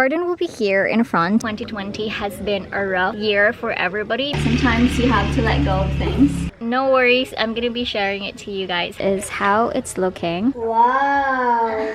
garden will be here in front. 2020 has been a rough year for everybody. Sometimes you have to let go of things. No worries, I'm gonna be sharing it to you guys. Is how it's looking. Wow.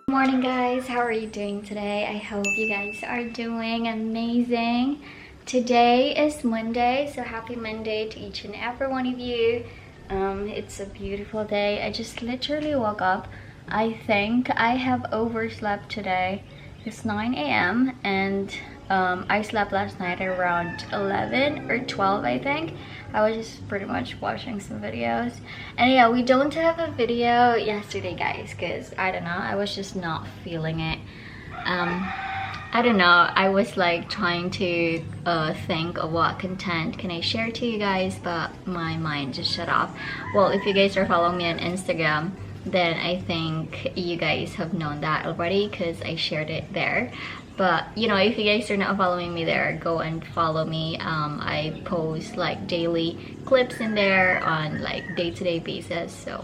Morning guys, how are you doing today? I hope you guys are doing amazing. Today is Monday, so happy Monday to each and every one of you. It's a beautiful day. I just literally woke up. I think I have overslept today. It's 9 a.m. and I slept last night around 11 or 12, I think. I was just pretty much watching some videos. And yeah, we don't have a video yesterday, guys, because I don't know, I was just not feeling it. I don't know, I was like trying to think of what content can I share to you guys, but my mind just shut off. Well, if you guys are following me on Instagram, then I think you guys have known that already because I shared it there. But you know, if you guys are not following me there, go and follow me. I post like daily clips in there on like day-to-day basis. So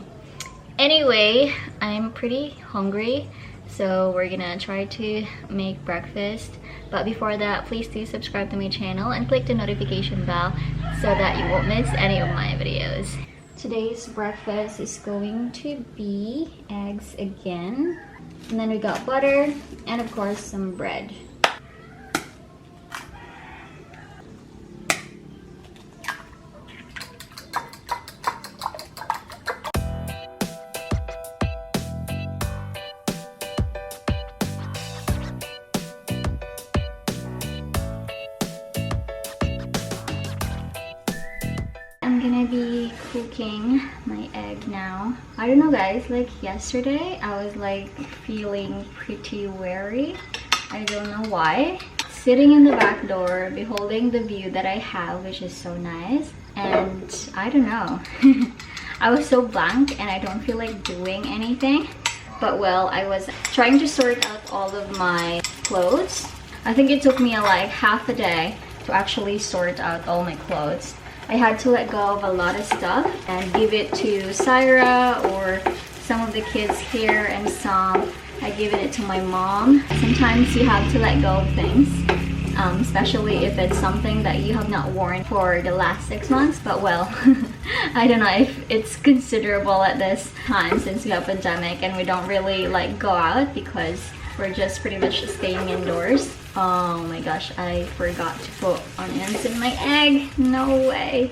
anyway, I'm pretty hungry, so we're gonna try to make breakfast. But before that, please do subscribe to my channel and click the notification bell so that you won't miss any of my videos. Today's breakfast is going to be eggs again, and then we got butter and of course some bread. I'm gonna be cooking my egg now. I don't know guys, like yesterday I was like feeling pretty wary. I don't know why. Sitting in the back door, beholding the view that I have, which is so nice. And I don't know. I was so blank and I don't feel like doing anything. But well, I was trying to sort out all of my clothes. I think it took me like half a day to actually sort out all my clothes. I had to let go of a lot of stuff and give it to Syra or some of the kids here, and some I given it to my mom. Sometimes you have to let go of things, especially if it's something that you have not worn for the last 6 months. But well, I don't know if it's considerable at this time since we have a pandemic and we don't really like go out because we're just pretty much staying indoors. Oh my gosh, I forgot to put onions in my egg. No way.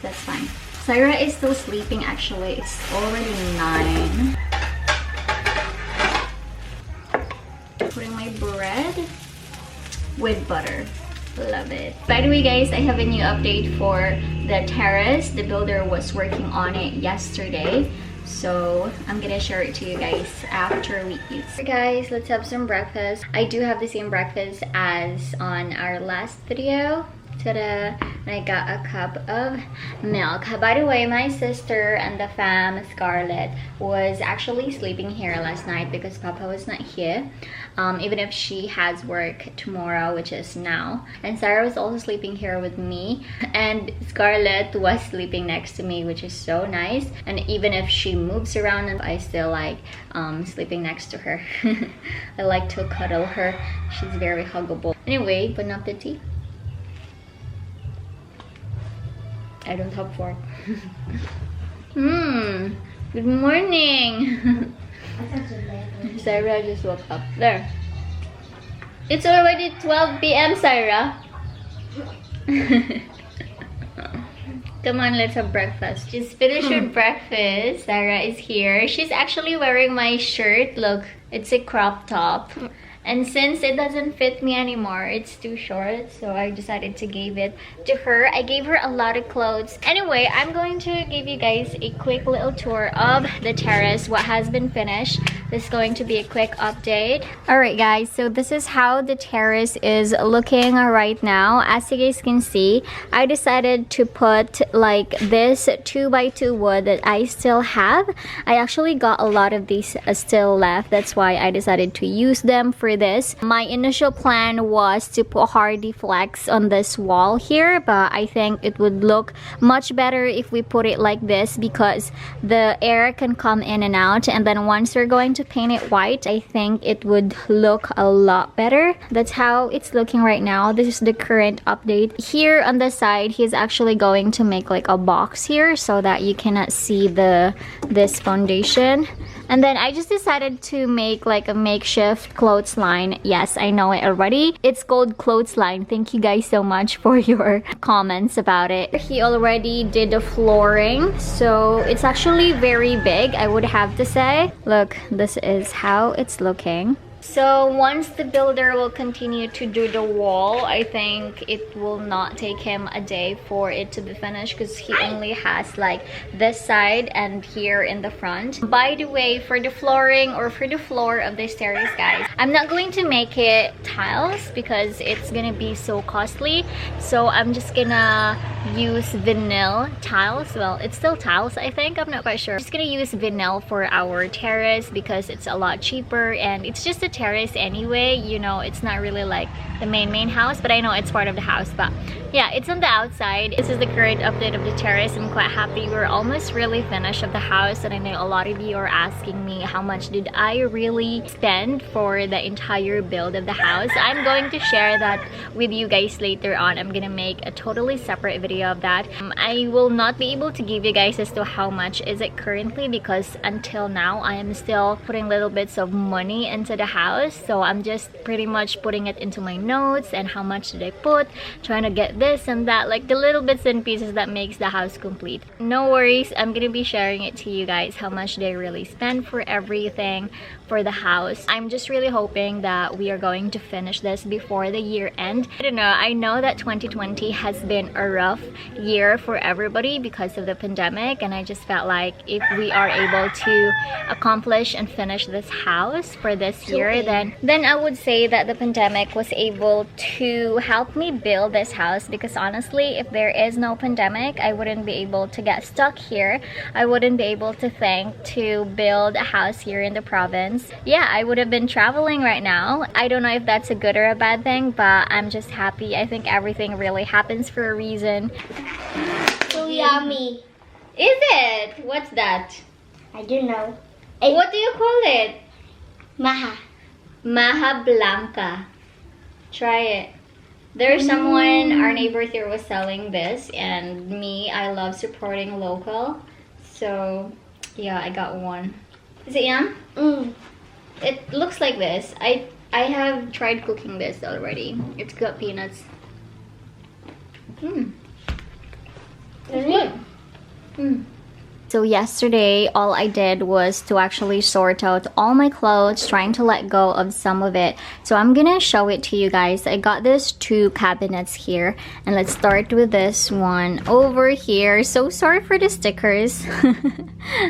That's fine. Syra is still sleeping actually. It's already 9. Putting my bread with butter. Love it. By the way guys, I have a new update for the terrace. The builder was working on it yesterday, so I'm gonna share it to you guys after we eat. So guys, let's have some breakfast. I do have the same breakfast as on our last video. Ta-da! And I got a cup of milk. By the way, my sister and the fam, Scarlett, was actually sleeping here last night because Papa was not here. Even if she has work tomorrow, which is now. And Sarah was also sleeping here with me. And Scarlett was sleeping next to me, which is so nice. And even if she moves around, I still like sleeping next to her. I like to cuddle her. She's very huggable. Anyway, bon appetit. I don't have fork. Good morning. Syra just woke up. There. It's already 12 p.m. Syra. Come on, let's have breakfast. Just finished with breakfast. Sarah is here. She's actually wearing my shirt. Look, it's a crop top. And since it doesn't fit me anymore, it's too short, so I decided to give it to her. I gave her a lot of clothes. Anyway, I'm going to give you guys a quick little tour of the terrace, what has been finished. This is going to be a quick update. Alright guys, so this is how the terrace is looking right now. As you guys can see, I decided to put like this 2x2 wood that I still have. I actually got a lot of these still left. That's why I decided to use them for this. My initial plan was to put hardy flex on this wall here, but I think it would look much better if we put it like this because the air can come in and out, and then once we're going to paint it white, I think it would look a lot better. That's how it's looking right now. This is the current update. Here on the side, he's actually going to make like a box here so that you cannot see this foundation. And then I just decided to make like a makeshift clothesline. Yes, I know it already. It's called clothesline. Thank you guys so much for your comments about it. He already did the flooring, so it's actually very big, I would have to say. Look, this is how it's looking. So once the builder will continue to do the wall, I think it will not take him a day for it to be finished because he only has like this side and here in the front. By the way, for the flooring or for the floor of this terrace, guys, I'm not going to make it tiles because it's gonna be so costly. So I'm just gonna use vinyl tiles. Well, it's still tiles, I think. I'm not quite sure. I'm just gonna use vinyl for our terrace because it's a lot cheaper and it's just a terrace anyway, you know. It's not really like the main house, but I know it's part of the house. But yeah, it's on the outside. This is the current update of the terrace. I'm quite happy. We're almost really finished of the house, and I know a lot of you are asking me how much did I really spend for the entire build of the house. I'm going to share that with you guys later on. I'm gonna make a totally separate video of that. I will not be able to give you guys as to how much is it currently because until now I am still putting little bits of money into the house. So I'm just pretty much putting it into my notes and how much did I put, trying to get this and that, like the little bits and pieces that makes the house complete. No worries, I'm gonna be sharing it to you guys how much they really spend for everything for the house. I'm just really hoping that we are going to finish this before the year end. I don't know, I know that 2020 has been a rough year for everybody because of the pandemic, and I just felt like if we are able to accomplish and finish this house for this year, then I would say that the pandemic was able to help me build this house, because honestly, if there is no pandemic, I wouldn't be able to get stuck here. I wouldn't be able to think to build a house here in the province. Yeah, I would have been traveling right now. I don't know if that's a good or a bad thing, but I'm just happy. I think everything really happens for a reason. So yummy. Is it? What's that? I don't know. What do you call it? Maha. Maha Blanca. Try it. There's someone, our neighbor here was selling this, and me, I love supporting local. So yeah, I got one. Is it yum? It looks like this. I have tried cooking this already. It's got peanuts. It's good. So yesterday, all I did was to actually sort out all my clothes, trying to let go of some of it. So I'm gonna show it to you guys. I got these 2 cabinets here, and let's start with this one over here. So sorry for the stickers.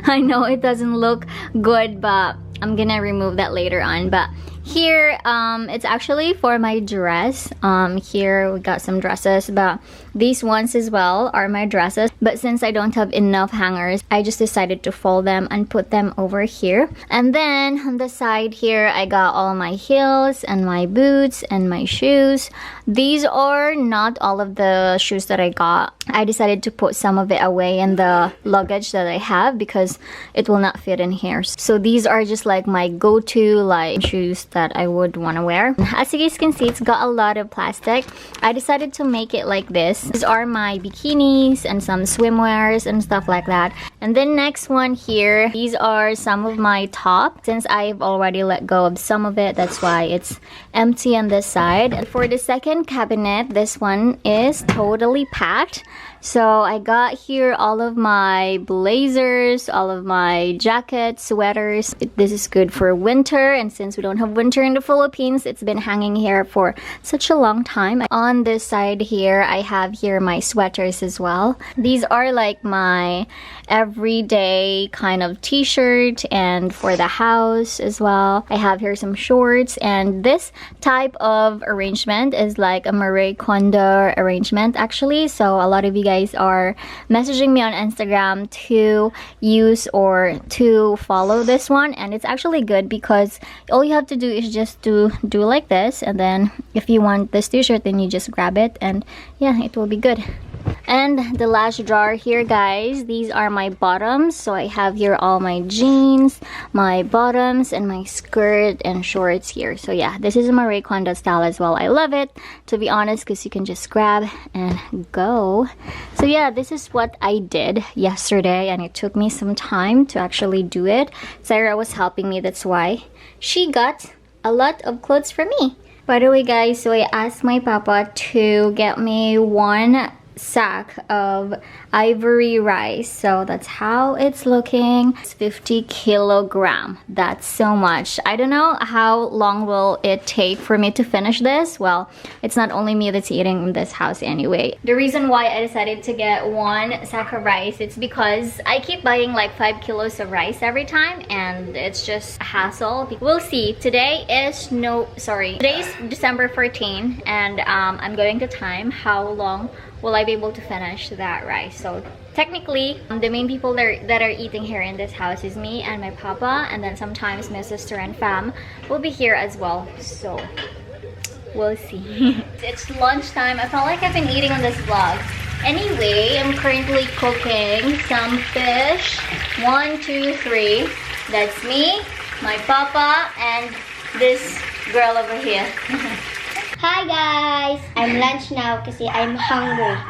I know it doesn't look good, but I'm gonna remove that later on. But here, it's actually for my dress. Here we got some dresses, but these ones as well are my dresses. But since I don't have enough hangers, I just decided to fold them and put them over here. And then on the side here, I got all my heels and my boots and my shoes. These are not all of the shoes that I got. I decided to put some of it away in the luggage that I have because it will not fit in here. So these are just like my go-to like shoes that I would want to wear. As you guys can see, it's got a lot of plastic. I decided to make it like this. These are my bikinis and some swimwears and stuff like that. And then next one here, these are some of my tops. Since I've already let go of some of it, that's why it's empty on this side. And for the second cabinet, this one is totally packed. So I got here all of my blazers, all of my jackets, sweaters. This is good for winter, and since we don't have winter in the Philippines. It's been hanging here for such a long time. On this side here, I have here my sweaters as well. These are like my everyday kind of t-shirt and for the house as well. I have here some shorts, and this type of arrangement is like a Marie Kondo arrangement actually. So a lot of you guys are messaging me on Instagram to use or to follow this one, and it's actually good because all you have to do is just to do like this, and then if you want this t-shirt, then you just grab it, and yeah, it will be good. And the last drawer here, guys, these are my bottoms. So I have here all my jeans, my bottoms, and my skirt and shorts here. So yeah, this is a Marie Kondo style as well. I love it, to be honest, because you can just grab and go. So yeah, this is what I did yesterday, and it took me some time to actually do it. Sarah was helping me, that's why she got a lot of clothes for me. By the way, guys, so I asked my papa to get me one sack of ivory rice. So that's how it's looking. It's 50 kilogram. That's so much. I don't know how long will it take for me to finish this. Well, it's not only me that's eating in this house anyway. The reason why I decided to get one sack of rice, it's because I keep buying like 5 kilos of rice every time, and it's just a hassle. We'll see. Today is today's December 14, and I'm going to time how long will I be able to finish that rice. So technically, the main people that are eating here in this house is me and my papa, and then sometimes my sister and fam will be here as well. So we'll see. It's lunchtime. I felt like I've been eating on this vlog. Anyway, I'm currently cooking some fish. 1, 2, 3. That's me, my papa, and this girl over here. Hi guys! I'm lunch now kasi I'm hungry.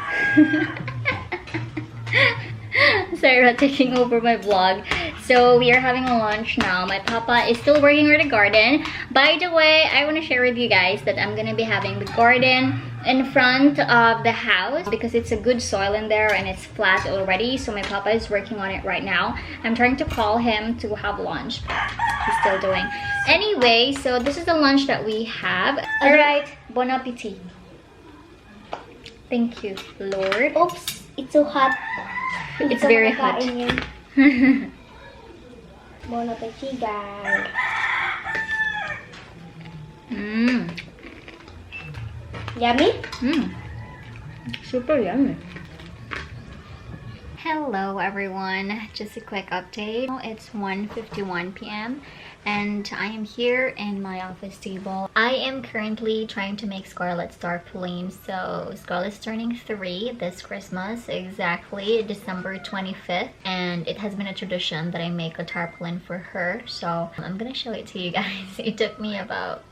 Sarah taking over my vlog. So we are having a lunch now. My papa is still working on the garden. By the way, I want to share with you guys that I'm gonna be having the garden in front of the house because it's a good soil in there and it's flat already. So my papa is working on it right now. I'm trying to call him to have lunch, but he's still doing. Anyway, so this is the lunch that we have. All right, bon appetit. Thank you, Lord. Oops, it's so hot. It's very hot. Bon appetit, guys. Yummy? Super yummy. Hello everyone, just a quick update. It's 1:51 p.m. and I am here in my office table. I am currently trying to make Scarlett's tarpaulin. So Scarlett's turning 3 this Christmas, exactly December 25th, and it has been a tradition that I make a tarpaulin for her. So I'm gonna show it to you guys. It took me about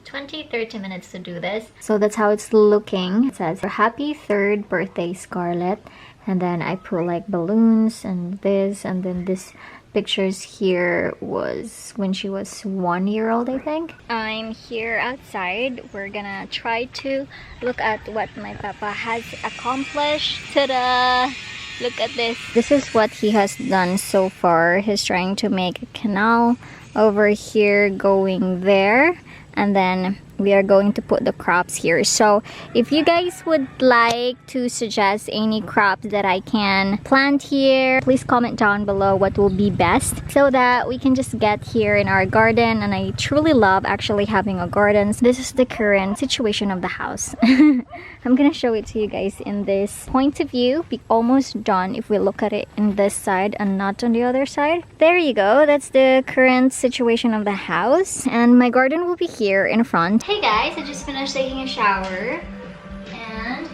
20-30 minutes to do this. So that's how it's looking. It says happy 3rd birthday, Scarlett. And then I put like balloons and this, and then this pictures here was when she was 1 year old, I think. I'm here outside. We're gonna try to look at what my papa has accomplished. Ta-da! Look at this. This is what he has done so far. He's trying to make a canal over here going there, and then we are going to put the crops here. So if you guys would like to suggest any crops that I can plant here, please comment down below what will be best so that we can just get here in our garden. And I truly love actually having a garden. So this is the current situation of the house. I'm gonna show it to you guys in this point of view. Be almost done if we look at it in this side and not on the other side. There you go. That's the current situation of the house, and my garden will be here in front. Hey guys, I just finished taking a shower, and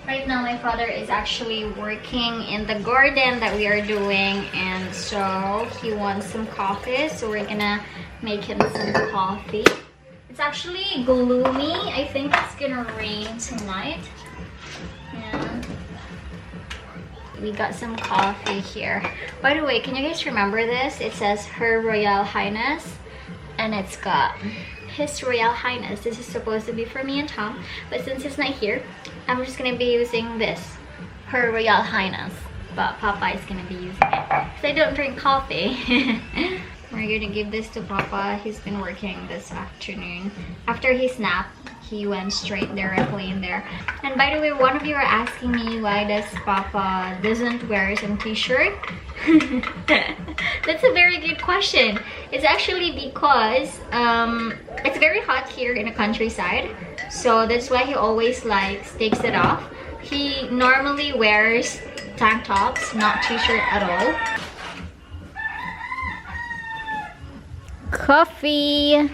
right now my father is actually working in the garden that we are doing, and so he wants some coffee, so we're gonna make him some coffee. It's actually gloomy. I think it's gonna rain tonight. And we got some coffee here. By the way, can you guys remember this? It says Her Royal Highness, and it's got His Royal Highness. This is supposed to be for me and Tom, but since it's not here, I'm just gonna be using this, Her Royal Highness. But Papa is gonna be using it because I don't drink coffee. We're gonna give this to Papa. He's been working this afternoon. After he snapped, he went straight directly in there. And by the way, one of you are asking me why does Papa doesn't wear some t-shirt? That's a very good question. It's actually because it's very hot here in the countryside, so that's why he always takes it off. He normally wears tank tops, not t-shirt at all. Coffee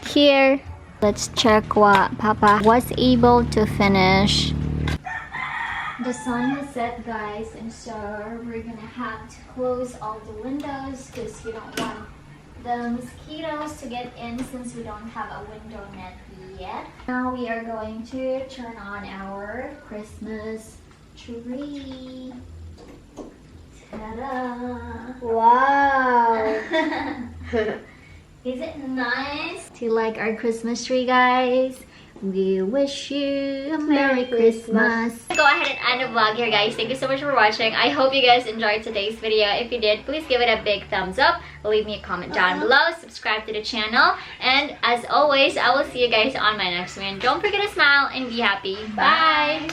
here. Let's check what Papa was able to finish. The sun has set, guys, and so we're gonna have to close all the windows because we don't want the mosquitoes to get in since we don't have a window net yet. Now we are going to turn on our Christmas tree. Ta-da! Wow. Is it nice? Do you like our Christmas tree, guys? We wish you a Merry Christmas. Go ahead and end the vlog here, guys. Thank you so much for watching. I hope you guys enjoyed today's video. If you did, please give it a big thumbs up. Leave me a comment down below. Subscribe to the channel. And as always, I will see you guys on my next one. Don't forget to smile and be happy. Bye.